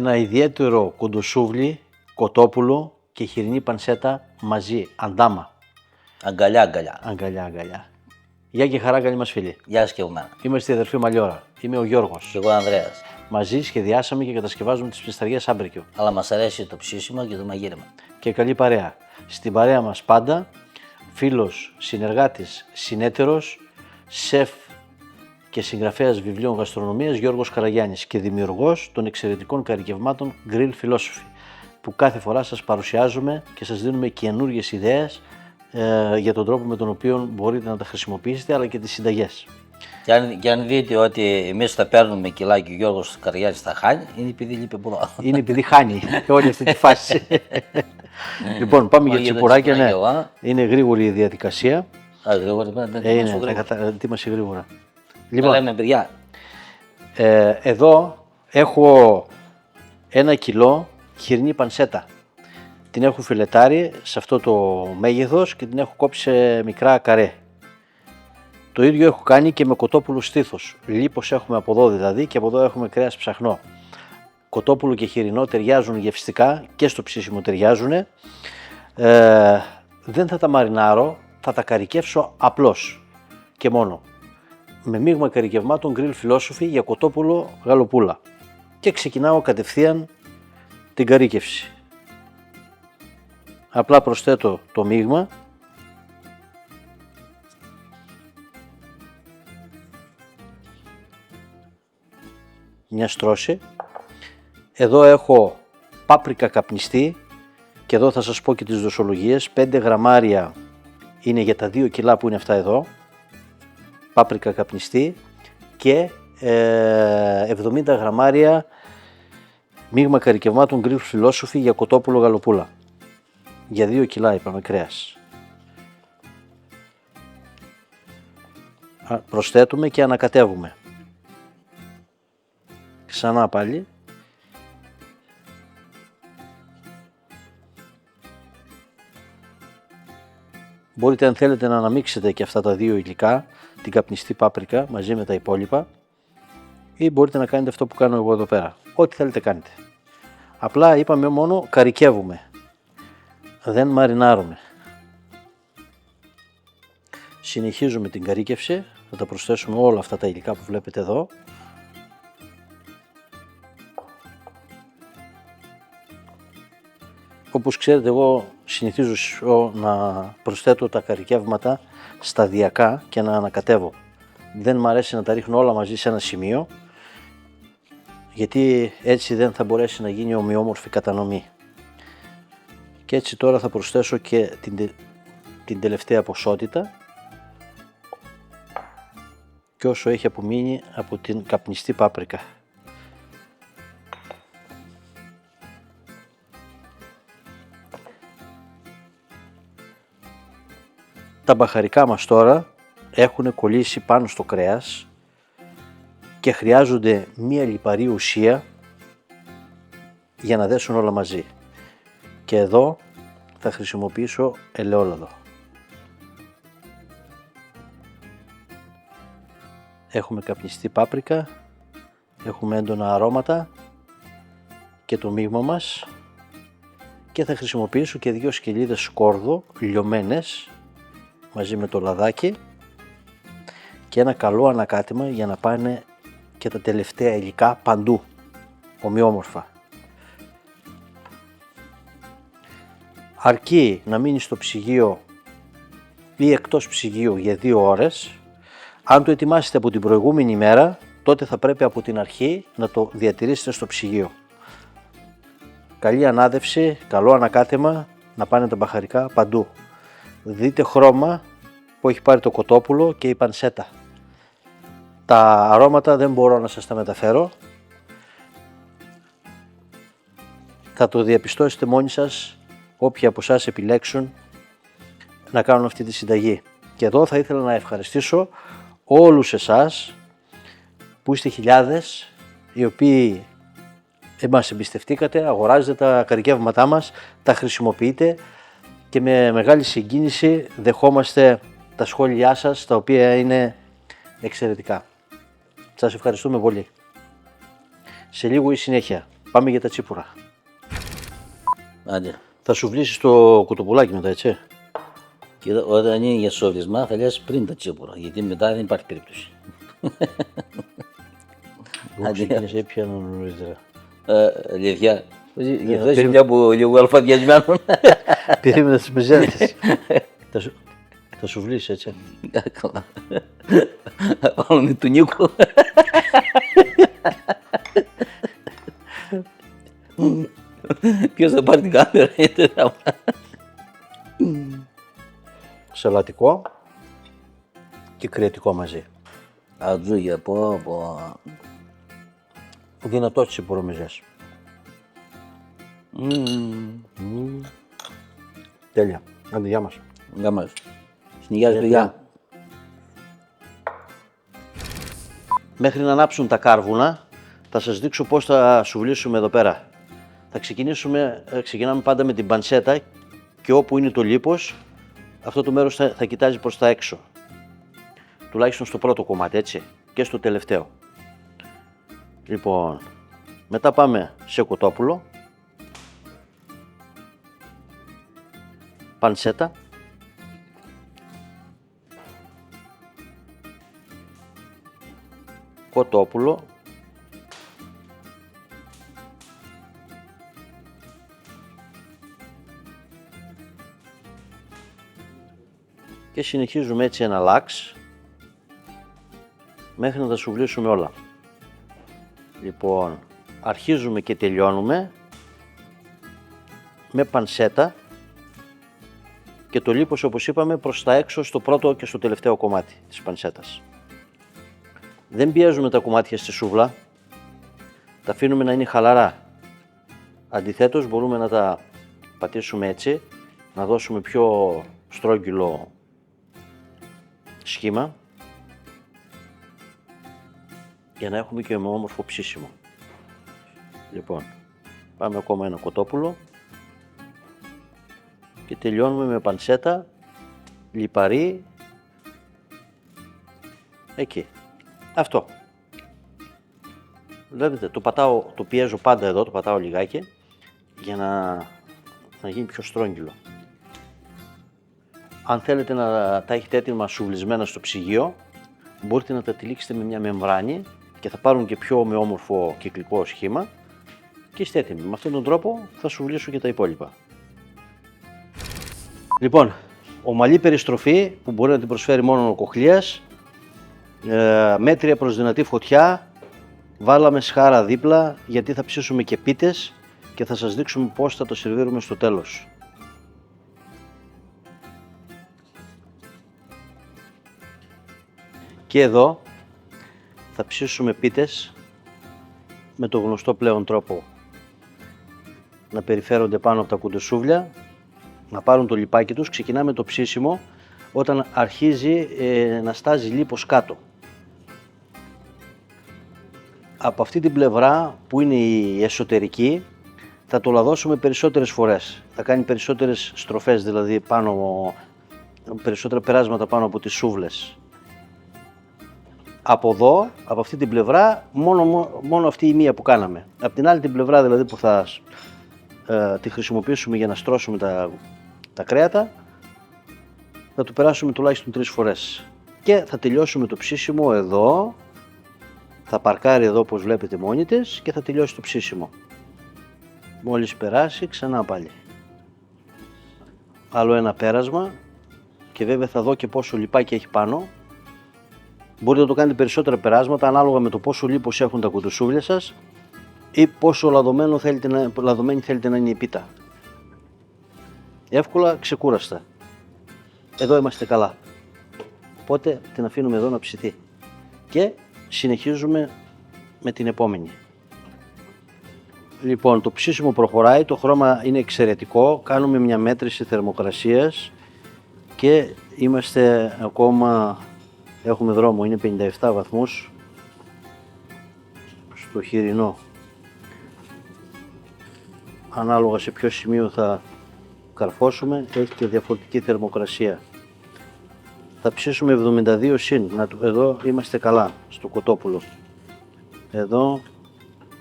ένα ιδιαίτερο κοντοσούβλι, κοτόπουλο και χοιρινή πανσέτα μαζί, αντάμα. Αγκαλιά. Γεια και χαρά, καλή μας φίλοι. Γεια σας και εγώ μένα. Είμαστε η αδερφή Μαλιόρα. Είμαι ο Γιώργος. Και εγώ Ανδρέας. Μαζί σχεδιάσαμε και κατασκευάζουμε τις ψισταριές Άμπρικιο. Αλλά μας αρέσει το ψήσιμο και το μαγείρεμα. Και καλή παρέα. Στην παρέα μας πάντα, φίλος, συνεργάτης, συνέτερος, σεφ και συγγραφέας βιβλίων γαστρονομίας Γιώργος Καραγιάννης και δημιουργός των εξαιρετικών καρικευμάτων Grill Philosophy, που κάθε φορά σας παρουσιάζουμε και σας δίνουμε καινούργιες ιδέες για τον τρόπο με τον οποίο μπορείτε να τα χρησιμοποιήσετε, αλλά και τις συνταγές. Και αν δείτε ότι εμείς τα παίρνουμε κιλά και ο Γιώργος Καραγιάννης τα χάνει, είναι επειδή λείπει πολλά. Είναι επειδή χάνει όλη αυτή τη φάση. Λοιπόν, πάμε για τσιπουράκια. Ναι. Είναι γρήγορη η διαδικασία. Γρήγορη, ετοίμασε γρήγορα. Λοιπόν, λέμε παιδιά. Εδώ έχω 1 κιλό χοιρινή πανσέτα. Την έχω φιλετάρει σε αυτό το μέγεθος και την έχω κόψει σε μικρά καρέ. Το ίδιο έχω κάνει και με κοτόπουλο στήθος. Λίπος έχουμε από εδώ δηλαδή και από εδώ έχουμε κρέας ψαχνό. Κοτόπουλο και χοιρινό ταιριάζουν γευστικά και στο ψήσιμο ταιριάζουν. Δεν θα τα μαρινάρω, θα τα καρικεύσω απλώς και μόνο. Με μείγμα καρικευμάτων Grill Philosophy για κοτόπουλο γαλοπούλα. Και ξεκινάω κατευθείαν την καρίκευση. Απλά προσθέτω το μείγμα. Μια στρώση. Εδώ έχω πάπρικα καπνιστή και εδώ θα σας πω και τις δοσολογίες. 5 γραμμάρια είναι για τα 2 κιλά που είναι αυτά εδώ. Πάπρικα καπνιστή και 70 γραμμάρια μείγμα καρικευμάτων Grill Philosophy για κοτόπουλο γαλοπούλα. Για 2 κιλά είπαμε κρέας. Προσθέτουμε και ανακατεύουμε. Ξανά πάλι. Μπορείτε αν θέλετε να αναμίξετε και αυτά τα 2 υλικά, την καπνιστή πάπρικα μαζί με τα υπόλοιπα, ή μπορείτε να κάνετε αυτό που κάνω εγώ εδώ πέρα. Ό,τι θέλετε κάνετε. Απλά είπαμε μόνο καρικεύουμε. Δεν μαρινάρουμε. Συνεχίζουμε την καρίκευση. Θα τα προσθέσουμε όλα αυτά τα υλικά που βλέπετε εδώ. Όπως ξέρετε, εγώ συνηθίζω να προσθέτω τα καρικεύματα σταδιακά και να ανακατεύω. Δεν μου αρέσει να τα ρίχνω όλα μαζί σε ένα σημείο, γιατί έτσι δεν θα μπορέσει να γίνει ομοιόμορφη κατανομή. Και έτσι τώρα θα προσθέσω και την τελευταία ποσότητα και όσο έχει απομείνει από την καπνιστή πάπρικα. Τα μπαχαρικά μας τώρα έχουν κολλήσει πάνω στο κρέας και χρειάζονται μία λιπαρή ουσία για να δέσουν όλα μαζί. Και εδώ θα χρησιμοποιήσω ελαιόλαδο. Έχουμε καπνιστή πάπρικα, έχουμε έντονα αρώματα και το μείγμα μας και θα χρησιμοποιήσω και 2 σκελίδες σκόρδο λιωμένες μαζί με το λαδάκι και ένα καλό ανακάτεμα για να πάνε και τα τελευταία υλικά παντού ομοιόμορφα. Αρκεί να μείνει στο ψυγείο ή εκτός ψυγείου για 2 ώρες. Αν το ετοιμάσετε από την προηγούμενη ημέρα, τότε θα πρέπει από την αρχή να το διατηρήσετε στο ψυγείο. Καλή ανάδευση, καλό ανακάτεμα, να πάνε τα μπαχαρικά παντού. Δείτε χρώμα που έχει πάρει το κοτόπουλο και η πανσέτα. Τα αρώματα δεν μπορώ να σας τα μεταφέρω. Θα το διαπιστώσετε μόνοι σας, όποιοι από εσάς επιλέξουν να κάνουν αυτή τη συνταγή. Και εδώ θα ήθελα να ευχαριστήσω όλους εσάς που είστε χιλιάδες, οι οποίοι μας εμπιστευτήκατε, αγοράζετε τα καρικεύματά μας, τα χρησιμοποιείτε και με μεγάλη συγκίνηση δεχόμαστε τα σχόλιά σας, τα οποία είναι εξαιρετικά. Σας ευχαριστούμε πολύ. Σε λίγο η συνέχεια. Πάμε για τα τσίπουρα. Άντε. Θα σου βλύσεις το κουτοπουλάκι μετά, έτσι. Και όταν είναι για σόβρισμα θα λες πριν τα τσίπουρα, γιατί μετά δεν υπάρχει περίπτωση. Εγώ ξεκίνησα έπια νωρίτερα. Αλήθεια. Γι' αυτό σε βλέπω λίγο αλφαδιασμένο. Περίμενα τις μεζέτες. Θα σου βλύσεις, έτσι. Καλά. Όλο του Νίκου. Ποιος θα πάρει την κάμερα, Σαλατικό και κρεατικό μαζί. Ατζούγια, πω. Δυνατό τσιπουρομεζές. Τέλεια. Άντε, γεια μας. Γεια μας. Συνεχιάζει, παιδιά. Μέχρι να ανάψουν τα κάρβουνα, θα σας δείξω πώς θα σουβλήσουμε εδώ πέρα. Ξεκινάμε πάντα με την πανσέτα και όπου είναι το λίπος, αυτό το μέρος θα κοιτάζει προς τα έξω. Τουλάχιστον στο πρώτο κομμάτι, έτσι, και στο τελευταίο. Λοιπόν, μετά πάμε σε κοτόπουλο, πανσέτα, κοτόπουλο, και συνεχίζουμε έτσι ένα λάξ μέχρι να τα σουβλήσουμε όλα. Λοιπόν, αρχίζουμε και τελειώνουμε με πανσέτα και το λίπος, όπως είπαμε, προς τα έξω στο πρώτο και στο τελευταίο κομμάτι της πανσέτας. Δεν πιέζουμε τα κομμάτια στη σούβλα, τα αφήνουμε να είναι χαλαρά. Αντιθέτως, μπορούμε να τα πατήσουμε έτσι, να δώσουμε πιο στρόγγυλο σχήμα για να έχουμε και με όμορφο ψήσιμο. Λοιπόν, πάμε ακόμα ένα κοτόπουλο και τελειώνουμε με πανσέτα λιπαρή εκεί. Αυτό. Βλέπετε, το πιέζω πάντα εδώ, το πατάω λιγάκι για να γίνει πιο στρόγγυλο. Αν θέλετε να τα έχετε έτοιμα σουβλισμένα στο ψυγείο, μπορείτε να τα τυλίξετε με μια μεμβράνη και θα πάρουν και πιο ομοιόμορφο κυκλικό σχήμα και είστε έτοιμοι. Με αυτόν τον τρόπο θα σουβλήσω και τα υπόλοιπα. Λοιπόν, ομαλή περιστροφή που μπορεί να την προσφέρει μόνο ο κοχλίας, μέτρια προς δυνατή φωτιά, βάλαμε σχάρα δίπλα γιατί θα ψήσουμε και πίτες και θα σας δείξουμε πώς θα το σερβίρουμε στο τέλος. Και εδώ θα ψήσουμε πίτες με το γνωστό πλέον τρόπο, να περιφέρονται πάνω από τα κουντοσούβλια, να πάρουν το λιπάκι τους. Ξεκινάμε το ψήσιμο όταν αρχίζει να στάζει λίπος κάτω. Από αυτή την πλευρά που είναι η εσωτερική θα το λαδώσουμε περισσότερες φορές. Θα κάνει περισσότερες στροφές, δηλαδή περισσότερα περάσματα πάνω από τις σούβλες. Από εδώ, από αυτή την πλευρά, μόνο αυτή η μία που κάναμε. Από την άλλη την πλευρά δηλαδή που θα τη χρησιμοποιήσουμε για να στρώσουμε τα κρέατα, θα το περάσουμε τουλάχιστον 3 φορές. Και θα τελειώσουμε το ψήσιμο εδώ, θα παρκάρει εδώ όπως βλέπετε μόνη της και θα τελειώσει το ψήσιμο. Μόλις περάσει ξανά πάλι. Άλλο ένα πέρασμα και βέβαια θα δω και πόσο λιπάκι έχει πάνω. Μπορείτε να το κάνετε περισσότερα περάσματα ανάλογα με το πόσο λίπος έχουν τα κουτοσούβλια σας ή πόσο λαδωμένη θέλετε να είναι η πίτα. Εύκολα, ξεκούραστα. Εδώ είμαστε καλά. Οπότε την αφήνουμε εδώ να ψηθεί. Και συνεχίζουμε με την επόμενη. Λοιπόν, το ψήσιμο προχωράει, το χρώμα είναι εξαιρετικό. Κάνουμε μια μέτρηση θερμοκρασίας και είμαστε ακόμα... Έχουμε δρόμο, είναι 57 βαθμούς στο χοιρινό. Ανάλογα σε ποιο σημείο θα καρφώσουμε, έχει και διαφορετική θερμοκρασία. Θα ψήσουμε 72 συν, εδώ είμαστε καλά, στο κοτόπουλο. Εδώ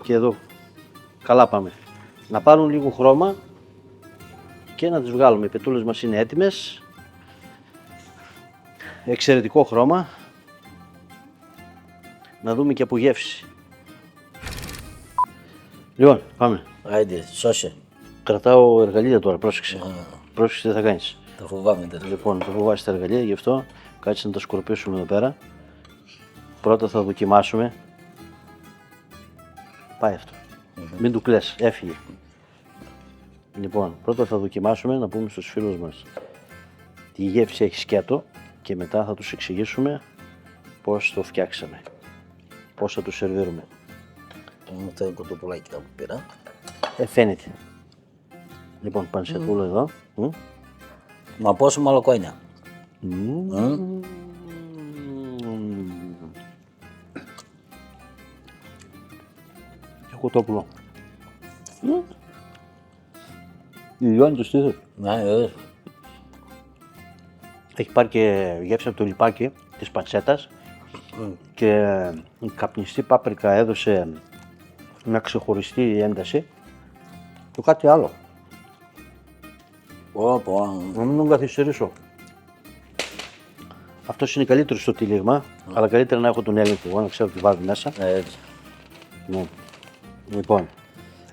και εδώ Καλά πάμε. Να πάρουν λίγο χρώμα και να τις βγάλουμε. Οι πετούλες μας είναι έτοιμες. Εξαιρετικό χρώμα. Να δούμε και από γεύση. Λοιπόν, πάμε. Άιντε, σώσε. Κρατάω εργαλεία τώρα, πρόσεξε. Πρόσεξε τι θα κάνεις. Τα φοβάμαι τώρα. Λοιπόν, το φοβάσαι τα εργαλεία, γι' αυτό κάτσε να τα σκορπίσουμε εδώ πέρα. Πρώτα θα δοκιμάσουμε. Πάει αυτό. Μην του κλαις, έφυγε. Λοιπόν, πρώτα θα δοκιμάσουμε να πούμε στους φίλους μας τι γεύση έχει σκέτο και μετά θα τους εξηγήσουμε πώς το φτιάξαμε. Πώς θα το σερβίρουμε. Αυτό είναι κοτοπουλάκι που πήρα. Φαίνεται. Λοιπόν, πανσετούλα εδώ. Μα πόσο μαλακό είναι. Και κοτόπουλο. Λιώνει το στήθος. Ναι, βέβαια. Έχει πάρει και γεύση από το λιπάκι της πανσέτας και η καπνιστή πάπρικα έδωσε μια ξεχωριστή ένταση και κάτι άλλο. Να μην τον καθυστερήσω. Αυτός είναι καλύτερο στο τυλίγμα, αλλά καλύτερα να έχω τον έλεγχο εγώ, να ξέρω τι βάζει μέσα. Έτσι. Ναι. Λοιπόν,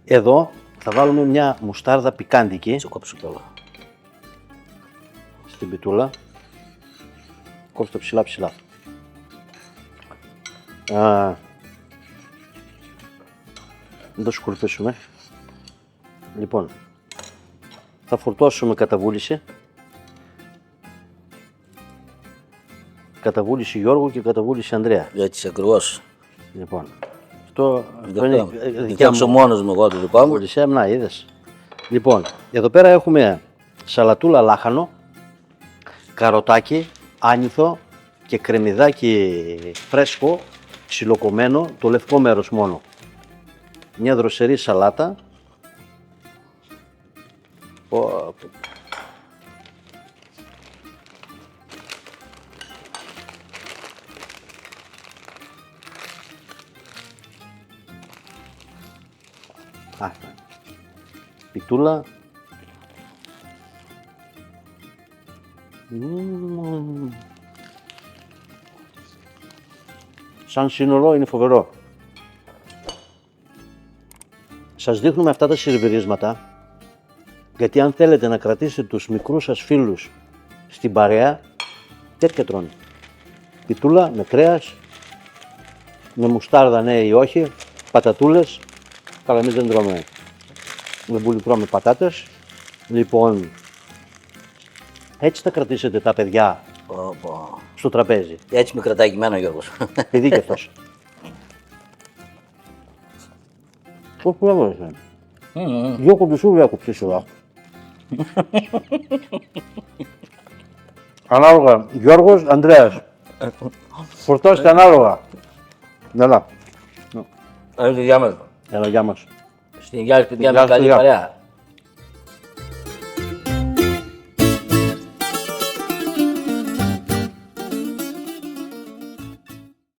εδώ θα βάλουμε μια μουστάρδα πικάντικη Σε κόψω κιόλα. στην πιτούλα. Κόψτε ψηλά ψηλά. Να το σκορπίσουμε. Λοιπόν, θα φορτώσουμε καταβούληση. Καταβούληση Γιώργου και καταβούληση Ανδρέα. Έτσι ακριβώς. Λοιπόν, αυτό είναι Φτιάξω μόνος μου εγώ το δικό μου. βούληση. Να, είδες. Λοιπόν, εδώ πέρα έχουμε σαλατούλα λάχανο, καροτάκι, άνηθο και κρεμμυδάκι φρέσκο, ξυλοκομμένο, το λευκό μέρος μόνο. Μια δροσερή σαλάτα. Πιτούλα. Σαν σύνολο είναι φοβερό. Σας δείχνουμε αυτά τα σερβιρίσματα γιατί αν θέλετε να κρατήσετε τους μικρούς σας φίλους στην παρέα, τέτοια τρώνε. Πιτούλα με κρέας, με μουστάρδα ναι ή όχι, πατατούλες, καλά εμείς δεν τρώμε με μπουλικρό με πατάτες. Λοιπόν, έτσι θα κρατήσετε τα παιδιά στο τραπέζι. Έτσι με κρατάει και εμένα ο Γιώργος. Παιδί και αυτός. Πώς που έβαλες, δυο κομπισούβια έκοψες εδώ. Ανάλογα, Γιώργος, Ανδρέας. Φορτώστε ανάλογα. Έλα, Έλα, γεια μας. έλα, γεια μας. Στην υγεία, παιδιά, Γεια με καλή σου, γεια. παρέα.